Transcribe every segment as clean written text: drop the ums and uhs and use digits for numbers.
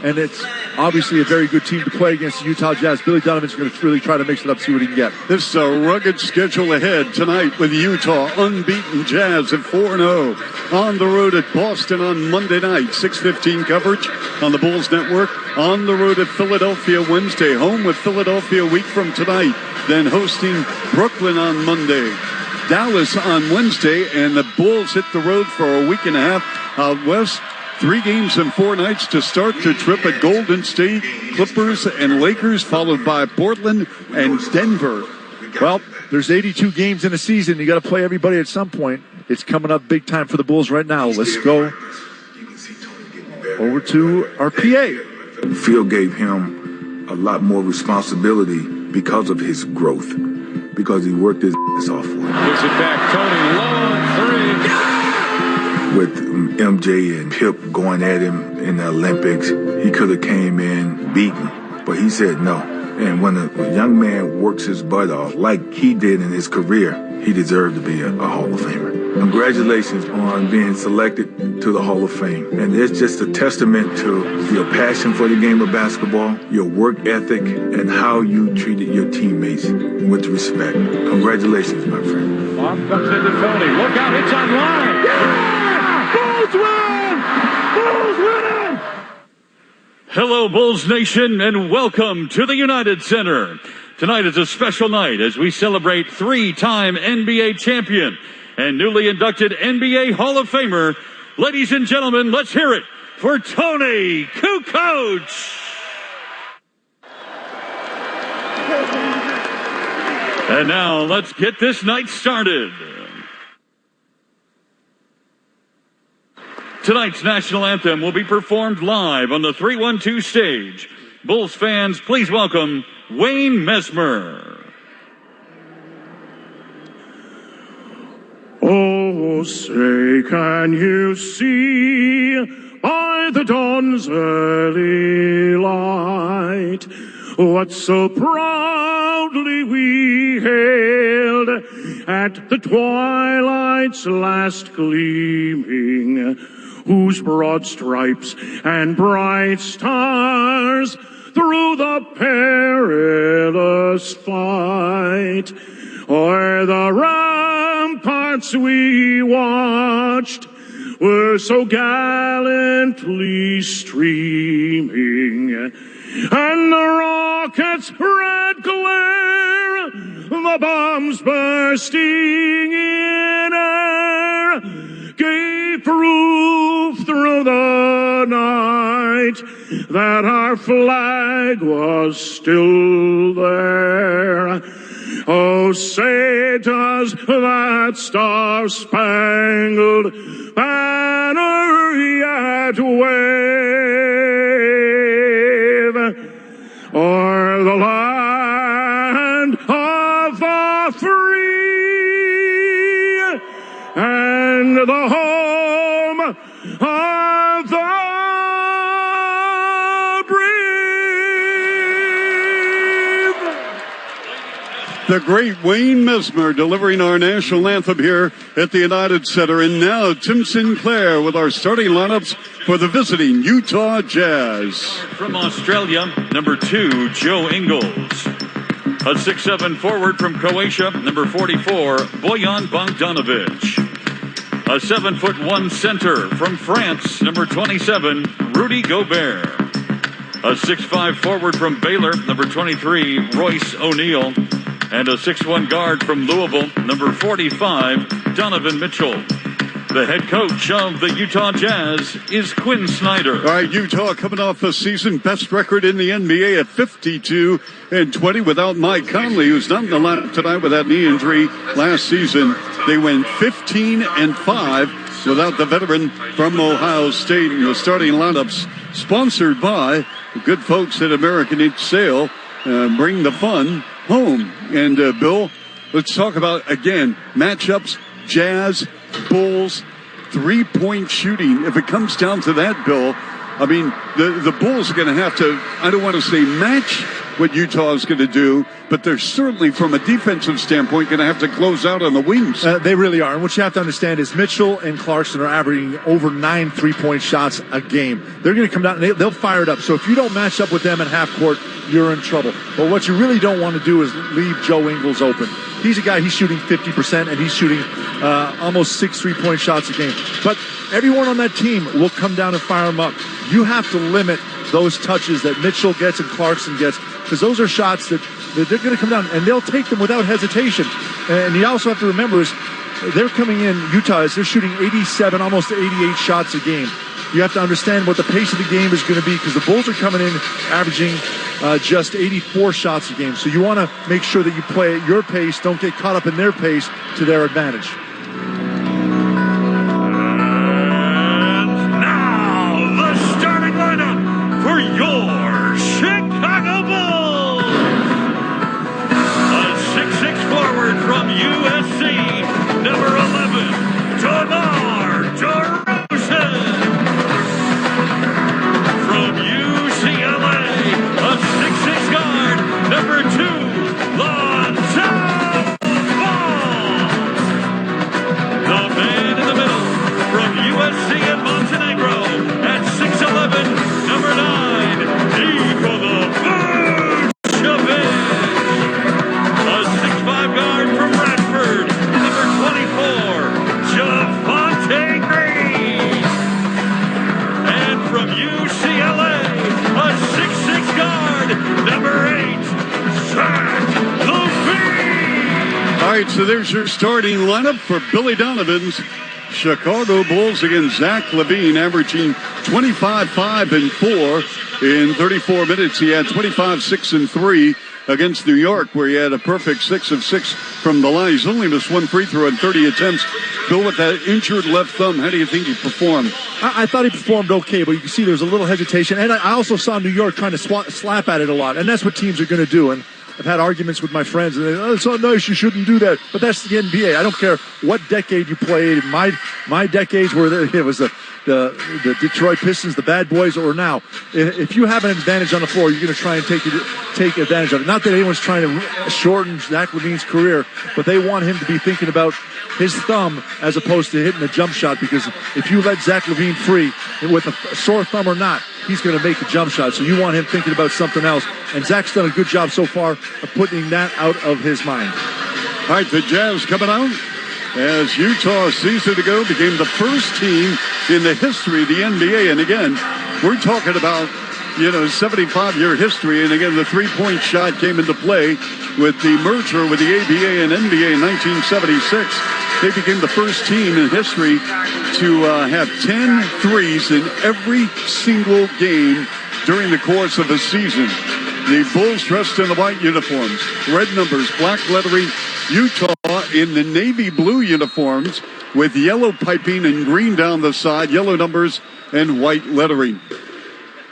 And it's obviously a very good team to play against the Utah Jazz. Billy Donovan's going to really try to mix it up, see what he can get. This is a rugged schedule ahead tonight with Utah unbeaten Jazz at 4-0. On the road at Boston on Monday night, 6:15 coverage on the Bulls Network. On the road at Philadelphia Wednesday, home with Philadelphia a week from tonight. Then hosting Brooklyn on Monday. Dallas on Wednesday, and the Bulls hit the road for a week and a half out west. 3 games and 4 nights to start the trip at Golden State, Clippers and Lakers, followed by Portland and Denver. Well, there's 82 games in a season. You got to play everybody at some point. It's coming up big time for the Bulls right now. Let's go over to our PA. Phil gave him a lot more responsibility because of his growth, because he worked his ass off for it. Gives it back, Tony, low 3. With MJ and Pip going at him in the Olympics, he could have came in beaten, but he said no. And when a young man works his butt off like he did in his career, he deserved to be a Hall of Famer. Congratulations on being selected to the Hall of Fame. And it's just a testament to your passion for the game of basketball, your work ethic, and how you treated your teammates with respect. Congratulations, my friend. Off comes into Tony. Look out, it's on line. Yeah! Bulls win! Bulls win! Hello, Bulls Nation, and welcome to the United Center. Tonight is a special night as we celebrate 3-time NBA champion and newly inducted NBA Hall of Famer. Ladies and gentlemen, let's hear it for Tony Kukoc. And now let's get this night started. Tonight's national anthem will be performed live on the 312 stage. Bulls fans, please welcome Wayne Messmer. Oh, say, can you see by the dawn's early light what so proudly we hailed at the twilight's last gleaming, whose broad stripes and bright stars through the perilous fight o'er the ramparts we watched were so gallantly streaming, and the rocket's red glare, the bombs bursting in air, gave proof through the night that our flag was still there. Oh, say does that star-spangled banner yet wave o'er the land of the free and the home of the brave. The great Wayne Messmer delivering our national anthem here at the United Center. And now Tim Sinclair with our starting lineups for the visiting Utah Jazz. From Australia, number 2, Joe Ingles. A 6'7" forward from Croatia, number 44, Bojan Bogdanovic. A 7'1" center from France, number 27, Rudy Gobert. A 6'5" forward from Baylor, number 23, Royce O'Neal. And a 6'1" guard from Louisville, number 45, Donovan Mitchell. The head coach of the Utah Jazz is Quinn Snyder. All right, Utah coming off a season best record in the NBA at 52-20 without Mike Conley, who's not in the lineup tonight with that knee injury last season. They went 15-5 without the veteran from Ohio State. And the starting lineups sponsored by the good folks at American Each Sale. Bring the fun home. And Bill, let's talk about, again, matchups, Jazz, Bulls, three-point shooting. If it comes down to that, Bill, I mean, the Bulls are going to have to, I don't want to say match what Utah is going to do, but they're certainly, from a defensive standpoint, going to have to close out on the wings. They really are. And what you have to understand is Mitchell and Clarkson are averaging over 9 3-point shots a game. They're going to come down and they'll fire it up. So if you don't match up with them at half court, you're in trouble. But what you really don't want to do is leave Joe Ingles open. He's a guy, he's shooting 50%, and he's shooting almost 6 3-point shots a game. But everyone on that team will come down and fire him up. You have to limit those touches that Mitchell gets and Clarkson gets, because those are shots that they're going to come down, and they'll take them without hesitation. And you also have to remember is they're coming in, Utah is, they're shooting 87, almost 88 shots a game. You have to understand what the pace of the game is going to be, because the Bulls are coming in averaging just 84 shots a game. So you want to make sure that you play at your pace, don't get caught up in their pace to their advantage. And now the starting lineup for your Chicago Bulls. A 6'6" forward from USC, number 11, DeMar DeRozan. From UCLA, a 6'6" guard, number 2, Lonzo Ball. The man in the middle, from USC and Montenegro, at 6'11", number 9, Nikola Vucevic. A 6'5" guard from Radford, number 24, Javonte Green. And from UCLA, a 6'6" guard, number 8, Zach Levine. All right, so there's your starting lineup for Billy Donovan's Chicago Bulls against Zach Levine, averaging 25, 5, and 4 in 34 minutes. He had 25, 6, and 3 against New York, where he had a perfect 6 of 6 from the line. He's only missed one free throw in 30 attempts. Bill, with that injured left thumb, how do you think he performed? I thought he performed okay, but you can see there's a little hesitation. And I also saw New York trying to slap at it a lot, and that's what teams are going to do. And I've had arguments with my friends, and they it's so nice, you shouldn't do that. But that's the NBA. I don't care what decade you played. My decades were it was the Detroit Pistons, the bad boys, or now. If you have an advantage on the floor, you're going to try and take advantage of it. Not that anyone's trying to shorten Zach Levine's career, but they want him to be thinking about his thumb as opposed to hitting a jump shot, because if you let Zach Levine free with a sore thumb or not, he's going to make the jump shot. So you want him thinking about something else. And Zach's done a good job so far of putting that out of his mind. All right, the Jazz coming out as Utah a season ago became the first team in the history of the NBA. And again, we're talking about, 75-year history. And again, the three-point shot came into play with the merger with the ABA and NBA in 1976. They became the first team in history to have 10 threes in every single game during the course of a season. The Bulls dressed in the white uniforms, red numbers, black lettering. Utah in the navy blue uniforms with yellow piping and green down the side, yellow numbers and white lettering.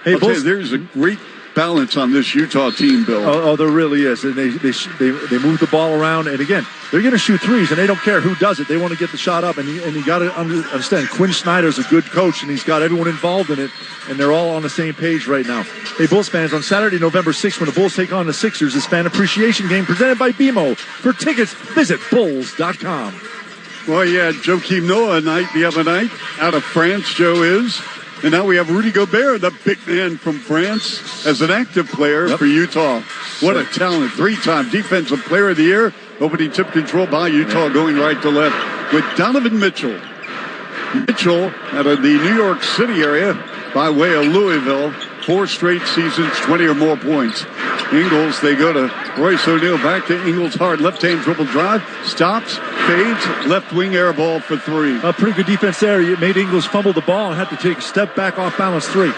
Hey, Bulls, there's a great balance on this Utah team, Bill. Oh, there really is. And they move the ball around. And again, they're going to shoot threes, and they don't care who does it. They want to get the shot up. And you got to understand, Quinn Snyder's a good coach, and he's got everyone involved in it. And they're all on the same page right now. Hey, Bulls fans, on Saturday, November 6th, when the Bulls take on the Sixers, this fan appreciation game presented by BMO. For tickets, visit Bulls.com. Well, yeah, Joakim Noah the other night out of France, Joe is. And now we have Rudy Gobert, the big man from France, as an active player for Utah. What a talent. 3-time Defensive Player of the Year. Opening tip control by Utah, going right to left with Donovan Mitchell. Mitchell out of the New York City area by way of Louisville. 4 straight seasons, 20 or more points. Ingles, they go to Royce O'Neal. Back to Ingles, hard left-hand dribble drive. Stops, fades, left wing air ball for 3. A pretty good defense there. It made Ingles fumble the ball and had to take a step back off balance 3.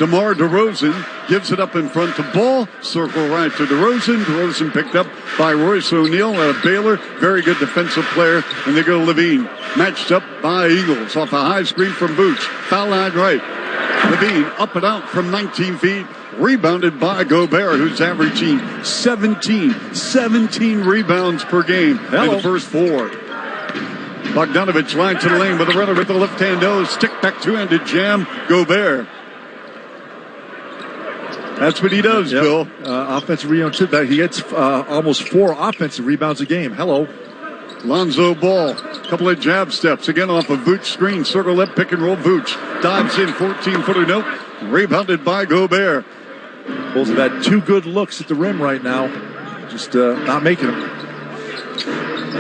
DeMar DeRozan gives it up in front to Ball. Circle right to DeRozan. DeRozan picked up by Royce O'Neal out of Baylor. Very good defensive player. And they go to Levine. Matched up by Ingles off a high screen from Vooch. Foul line right. Levine up and out from 19 feet. Rebounded by Gobert, who's averaging 17 rebounds per game in the first 4. Bogdanovich line to the lane with a runner with the left-hand nose. Stick back two-handed jam. Gobert. That's what he does, Bill. Offensive rebound tip back. He gets almost 4 offensive rebounds a game. Hello. Lonzo Ball, couple of jab steps, again off of Vooch screen, circle left, pick and roll, Vooch. Dives in, 14-footer, nope. Rebounded by Gobert. Bulls have had 2 good looks at the rim right now. Just not making them.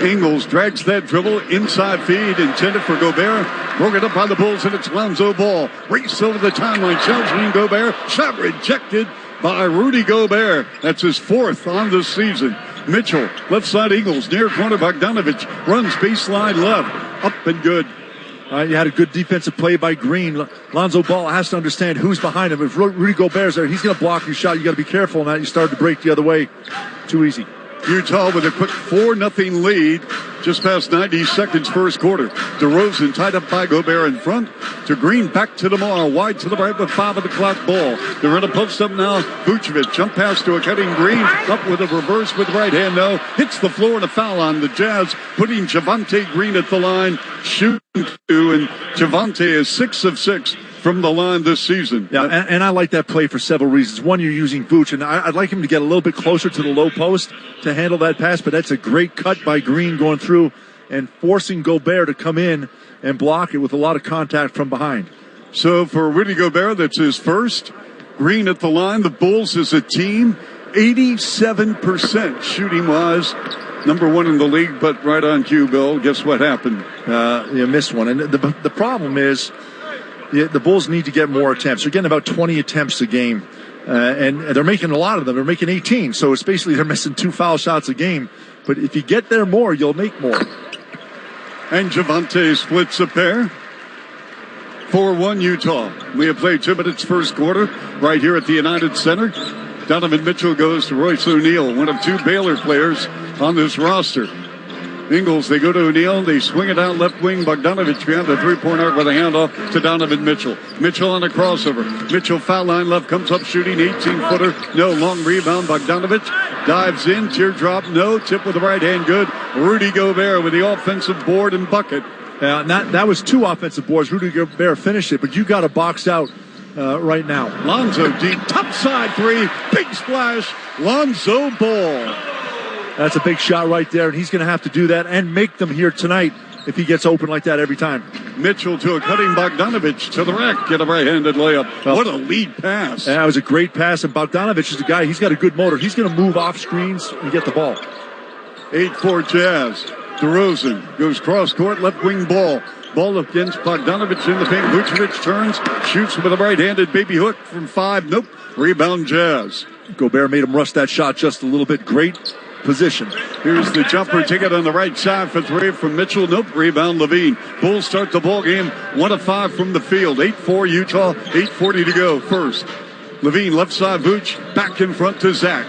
Ingles drags that dribble, inside feed, intended for Gobert. Broken up by the Bulls, and it's Lonzo Ball. Race over the timeline, challenging Gobert. Shot rejected by Rudy Gobert. That's his 4th on the season. Mitchell, left side Eagles, near corner Bogdanovich, runs baseline left, up and good. You had a good defensive play by Green. Lonzo Ball has to understand who's behind him. If Rudy Gobert's there, he's going to block your shot. You got to be careful on that. You started to break the other way. Too easy. Utah with a quick 4-0 lead. Just past 90 seconds first quarter. DeRozan tied up by Gobert in front. To Green, back to DeMar. Wide to the right with 5 of the clock ball. They're in a post up now. Vucevic, jump pass to a cutting Green. Up with a reverse with the right hand, no. Hits the floor and a foul on the Jazz. Putting Javonte Green at the line. Shooting 2. And Javonte is 6 of 6 from the line this season. Yeah, and I like that play for several reasons. One, you're using Vooch, and I'd like him to get a little bit closer to the low post to handle that pass, but that's a great cut by Green going through and forcing Gobert to come in and block it with a lot of contact from behind. So for Rudy Gobert, that's his first. Green at the line. The Bulls as a team, 87% shooting-wise. Number 1 in the league, but right on cue, Bill. Guess what happened? You missed one. And the problem is, the Bulls need to get more attempts. They're getting about 20 attempts a game, and they're making a lot of them. They're making 18, so it's basically they're missing 2 foul shots a game. But if you get there more, you'll make more. And Javonte splits a pair. 4-1 Utah. We have played 2 minutes first quarter right here at the United Center. Donovan Mitchell goes to Royce O'Neal, one of 2 Baylor players on this roster. Ingles, they go to O'Neal. They swing it out left wing. Bogdanovich behind the 3-point arc with a handoff to Donovan Mitchell. Mitchell on a crossover. Mitchell foul line left, comes up shooting 18-footer. No, long rebound. Bogdanovich dives in. Teardrop, no. Tip with the right hand, good. Rudy Gobert with the offensive board and bucket. That was 2 offensive boards. Rudy Gobert finished it, but you got to box out right now. Lonzo deep, top side 3. Big splash. Lonzo Ball. That's a big shot right there, and he's going to have to do that and make them here tonight if he gets open like that every time. Mitchell to a cutting Bogdanovich to the rack. Get a right-handed layup. What a lead pass. That was a great pass, and Bogdanovich is the guy. He's got a good motor. He's going to move off screens and get the ball. 8-4 Jazz. DeRozan goes cross-court, left wing ball. Ball against Bogdanovich in the paint. Vucevic turns, shoots with a right-handed baby hook from 5. Nope. Rebound Jazz. Gobert made him rush that shot just a little bit. Great position. Here's the jumper ticket on the right side for 3 from Mitchell. Nope. Rebound Levine. Bulls start the ball game 1 of 5 from the field. 8-4 Utah. 8:40 to go. First. Levine left side. Vooch back in front to Zach.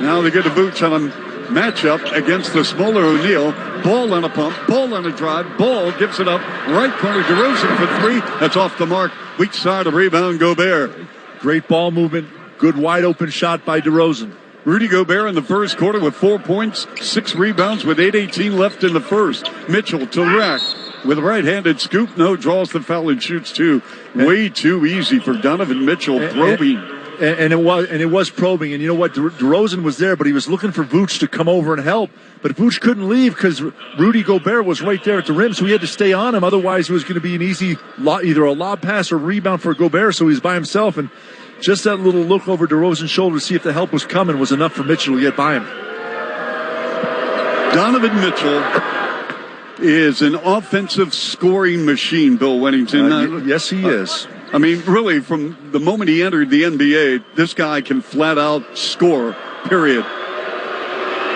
Now they get to Vooch on a matchup against the smaller O'Neal. Ball on a pump. Ball on a drive. Ball gives it up. Right corner. DeRozan for 3. That's off the mark. Weak side of rebound Gobert. Great ball movement. Good wide open shot by DeRozan. Rudy Gobert in the first quarter with 4 points, 6 rebounds with 8:18 left in the first. Mitchell to rack with a right-handed scoop. No, draws the foul and shoots 2. Way too easy for Donovan Mitchell. Probing. And it was probing. And you know what? DeRozan was there, but he was looking for Vooch to come over and help. But Vooch couldn't leave because Rudy Gobert was right there at the rim, so he had to stay on him. Otherwise, it was going to be an easy, either a lob pass or rebound for Gobert, so he's by himself. And just that little look over DeRozan's shoulder to see if the help was coming was enough for Mitchell to get by him. Donovan Mitchell is an offensive scoring machine, Bill Wennington. Yes, he is. I mean, really, from the moment he entered the NBA, this guy can flat out score, period.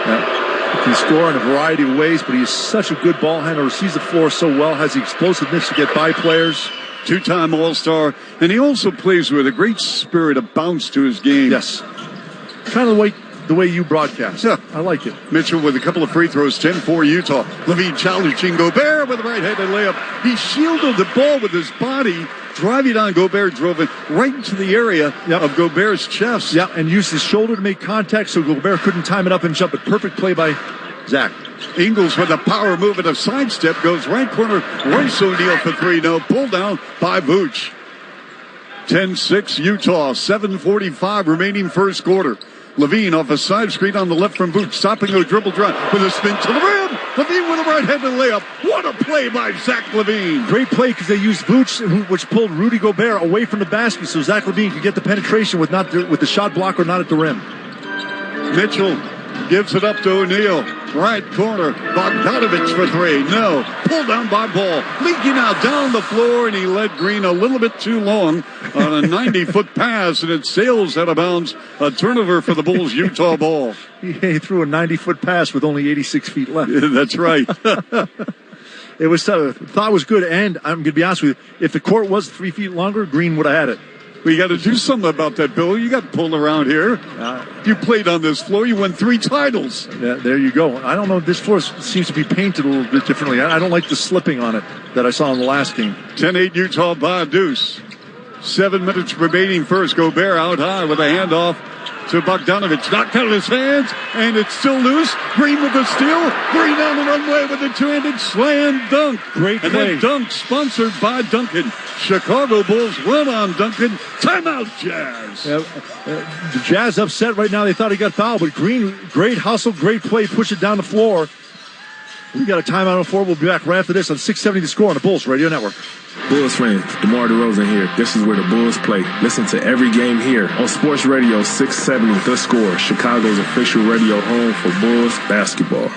Yeah. He can score in a variety of ways, but he's such a good ball handler, sees the floor so well, has the explosiveness to get by players. 2-time All-Star, and he also plays with a great spirit, a bounce to his game. Yes. Kind of the way you broadcast. Yeah. I like it. Mitchell with a couple of free throws, 10-4 Utah. Levine challenging Gobert with a right-handed layup. He shielded the ball with his body, driving on Gobert, drove it right into the area of Gobert's chest. Yeah, and used his shoulder to make contact so Gobert couldn't time it up and jump. But perfect play by Zach. Ingles with a power move and a sidestep goes right corner. Royce O'Neal for 3. No, pull down by Vooch. 10-6 Utah, 7:45 remaining first quarter. Levine off a side screen on the left from Boots, stopping a dribble drive with a spin to the rim. Levine with a right-handed layup. What a play by Zach Levine. Great play because they used Vooch, which pulled Rudy Gobert away from the basket, so Zach Levine could get the penetration with the shot blocker not at the rim. Mitchell gives it up to O'Neal. Right corner. Bogdanovich for three. No. Pulled down by Ball. Leaking out down the floor, and he led Green a little bit too long on a 90-foot pass, and it sails out of bounds. A turnover for the Bulls. Utah ball. He threw a 90-foot pass with only 86 feet left. That's right. It was tough. Thought it was good, and I'm going to be honest with you, if the court was 3 feet longer, Green would have had it. We got to do something about that, Bill. You got pulled around here. You played on this floor. You won 3 titles. Yeah, there you go. I don't know. This floor seems to be painted a little bit differently. I don't like the slipping on it that I saw in the last game. 10-8 Utah by Deuce. 7 minutes remaining first. Gobert out high with a handoff to Bogdanovich. Knocked out of his hands, and it's still loose. Green with the steal. Green on the runway with a two-handed slam dunk. Great play. And that dunk sponsored by Duncan. Chicago Bulls run on Duncan. Timeout, Jazz. The Jazz upset right now. They thought he got fouled, but Green, great hustle, great play, push it down the floor. We got a timeout on 4. We'll be back right after this on 670 The Score on the Bulls Radio Network. Bulls fans, DeMar DeRozan here. This is where the Bulls play. Listen to every game here on Sports Radio 670 The Score, Chicago's official radio home for Bulls basketball.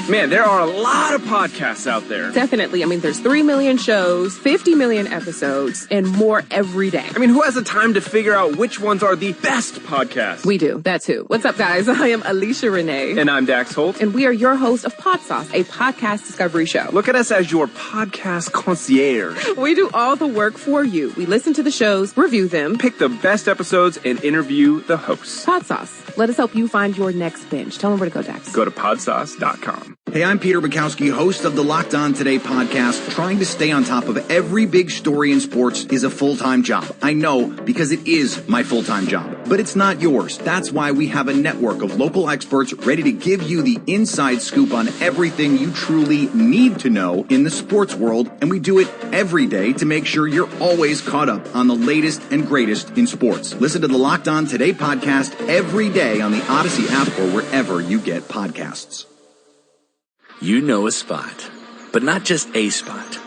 Man, there are a lot of podcasts out there. Definitely. I mean, there's 3 million shows, 50 million episodes, and more every day. I mean, who has the time to figure out which ones are the best podcasts? We do. That's who. What's up, guys? I am Alicia Renee. And I'm Dax Holt. And we are your hosts of Pod Sauce, a podcast discovery show. Look at us as your podcast concierge. We do all the work for you. We listen to the shows, review them, pick the best episodes, and interview the hosts. Pod Sauce. Let us help you find your next binge. Tell them where to go, Dax. Go to podsauce.com. Hey, I'm Peter Bukowski, host of the Locked On Today podcast. Trying to stay on top of every big story in sports is a full-time job. I know, because it is my full-time job. But it's not yours. That's why we have a network of local experts ready to give you the inside scoop on everything you truly need to know in the sports world. And we do it every day to make sure you're always caught up on the latest and greatest in sports. Listen to the Locked On Today podcast every day on the Odyssey app or wherever you get podcasts. You know a spot, but not just a spot,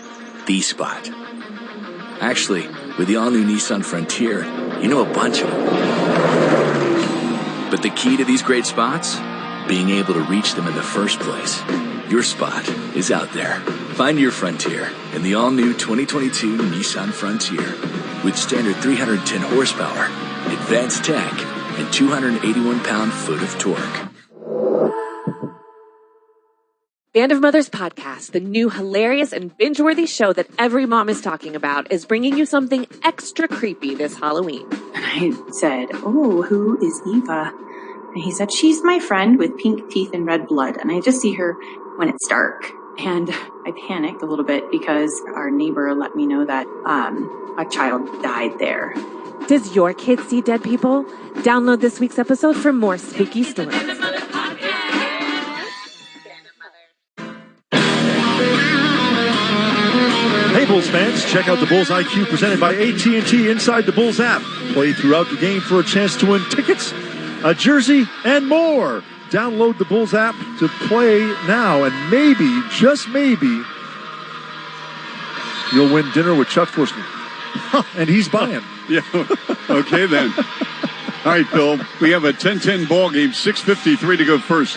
the spot. Actually, with the all-new Nissan Frontier, you know a bunch of them. But the key to these great spots? Being able to reach them in the first place. Your spot is out there. Find your Frontier in the all-new 2022 Nissan Frontier with standard 310 horsepower, advanced tech, and 281 pound-foot of torque. Band of Mothers podcast, the new hilarious and binge-worthy show that every mom is talking about, is bringing you something extra creepy this Halloween. And I said, "Oh, who is Eva?" And he said, "She's my friend with pink teeth and red blood. And I just see her when it's dark." And I panicked a little bit because our neighbor let me know that a child died there. Does your kid see dead people? Download this week's episode for more spooky stories. Hey, Bulls fans, check out the Bulls IQ presented by AT&T inside the Bulls app. Play throughout the game for a chance to win tickets, a jersey, and more. Download the Bulls app to play now, and maybe, just maybe, you'll win dinner with Chuck Forsky. And he's buying. Yeah, okay then. All right, Bill, we have a 10-10 ball game, 6:53 to go first.